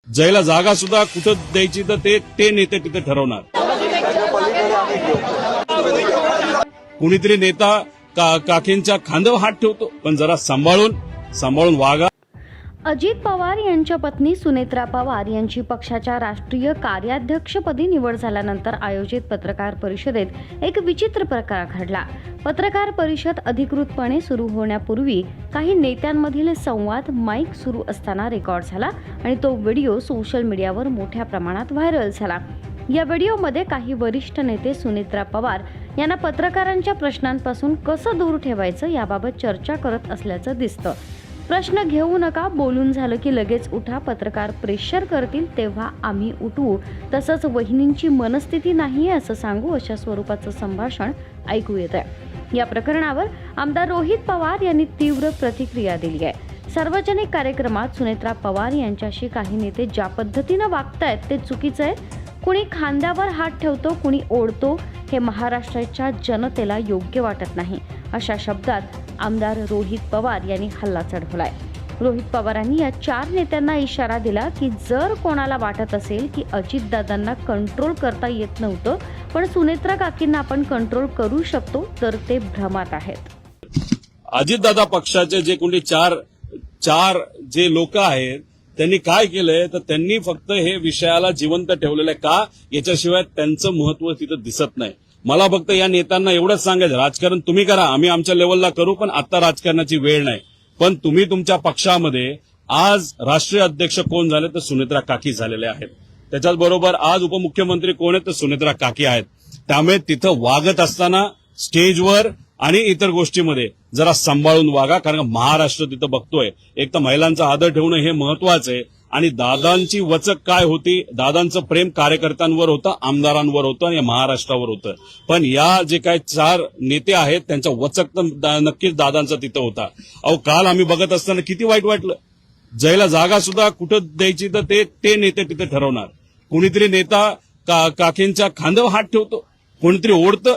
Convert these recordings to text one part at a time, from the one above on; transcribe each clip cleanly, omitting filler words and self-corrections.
ज्याला जागा सुद्धा कुठं द्यायची तर ते नेते तिथे ठरवणार. कुणीतरी नेता काकींच्या खांद्यावर हात ठेवतो, पण जरा सांभाळून वागा. अजित पवार यांच्या पत्नी सुनेत्रा पवार यांची पक्षाच्या राष्ट्रीय कार्याध्यक्षपदी निवड झाल्यानंतर आयोजित पत्रकार परिषदेत एक विचित्र प्रकार घडला. पत्रकार परिषद अधिकृतपणे सुरू होण्यापूर्वी काही नेत्यांमधील संवाद माईक सुरू असताना रेकॉर्ड झाला आणि तो व्हिडिओ सोशल मीडियावर मोठ्या प्रमाणात व्हायरल झाला. या व्हिडिओमध्ये काही वरिष्ठ नेते सुनेत्रा पवार यांना पत्रकारांच्या प्रश्नांपासून कसं दूर ठेवायचं याबाबत चर्चा करत असल्याचं दिसतं. प्रश्न घेऊ नका, बोलून झालं की लगेच उठा, पत्रकार प्रेशर करतील तेव्हा आम्ही उठवू, तसंच वहिनींची मनस्थिती नाहीये असं सांगू, अशा स्वरूपाचं संभाषण ऐकू येत आहे. या प्रकरणावर आमदार रोहित पवार यांनी तीव्र प्रतिक्रिया दिली आहे. सार्वजनिक कार्यक्रमात सुनेत्रा पवार यांच्याशी काही नेते ज्या पद्धतीनं वागतायत ते चुकीचं आहे. कुणी खांद्यावर हात ठेवतो, कुणी ओढतो, हे महाराष्ट्राच्या जनतेला योग्य वाटत नाही, अशा शब्दात आमदार रोहित पवार यांनी हल्ला चढवलाय. रोहित पवारांनी या 4 नेत्यांना इशारा दिला की जर कोणाला वाटत असेल की अजितदादांना कंट्रोल करता येत नव्हतं पण सुनेत्रा काकींना आपण कंट्रोल करू शकतो, तर ते भ्रमात आहेत. अजितदादा पक्षाचे जे कोणी चार जे लोक आहेत त्यांनी काय केलंय तर त्यांनी फक्त हे विषयाला जिवंत ठेवलेलं आहे. का? याच्याशिवाय त्यांचं महत्व तिथं दिसत नाही. मला फक्त या नेत्यांना एवढंच सांगायचं, राजकारण तुम्ही करा, आम्ही आमच्या लेवलला करू, पण आता राजकारणाची वेळ नाही. पण तुम्ही तुमच्या पक्षामध्ये आज राष्ट्रीय अध्यक्ष कोण झाले तर सुनेत्रा काकी झालेले आहेत. त्याच्याच बरोबर आज उपमुख्यमंत्री कोण आहेत तर सुनेत्रा काकी आहेत. त्यामुळे तिथं वागत असताना स्टेजवर आणि इतर गोष्टीमध्ये जरा सांभाळून वागा, कारण महाराष्ट्र तिथं बघतोय. एक तर महिलांचा आदर ठेवणं हे महत्वाचं आहे आणि दादांची वचक काय होती, दादांचं प्रेम कार्यकर्त्यांवर होतं, आमदारांवर होतं आणि महाराष्ट्रावर होतं. पण या जे काही 4 नेते आहेत त्यांचा वचक तर नक्कीच दादांचा तिथं होता. अहो काल आम्ही बघत असताना किती वाईट वाटलं. ज्याला जागा सुद्धा कुठं द्यायची तर ते नेते तिथे ठरवणार. कुणीतरी नेता काकींच्या खांद्यावर हात ठेवतो, कोणीतरी ओढतं,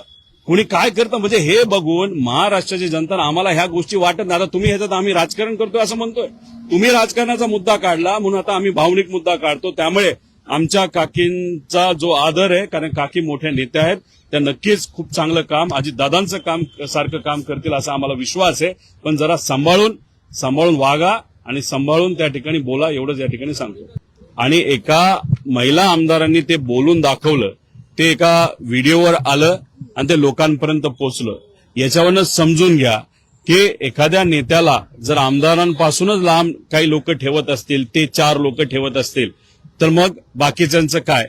कुणी काय करतं. म्हणजे हे बघून महाराष्ट्राची जनता आम्हाला ह्या गोष्टी वाटत नाही. आता तुम्ही ह्याच्यात आम्ही राजकारण करतोय असं म्हणतोय. तुम्ही राजकारणाचा मुद्दा काढला म्हणून आता आम्ही भावनिक मुद्दा काढतो. त्यामुळे आमच्या काकींचा जो आदर आहे, कारण काकी मोठ्या नेत्या आहेत, त्या नक्कीच खूप चांगलं काम अजितदादांचं काम सारखं काम करतील असा आम्हाला विश्वास आहे. पण जरा सांभाळून वागा आणि सांभाळून त्या ठिकाणी बोला, एवढंच या ठिकाणी सांगतो. आणि एका महिला आमदारांनी ते बोलून दाखवलं, ते एका व्हिडिओवर आलं आणि ते लोकांपर्यंत पोहोचलं. याच्यावरनं समजून घ्या की एखाद्या नेत्याला जर आमदारांपासूनच लांब काही लोक ठेवत असतील, ते 4 लोक ठेवत असतील, तर मग बाकीच्यांचं काय.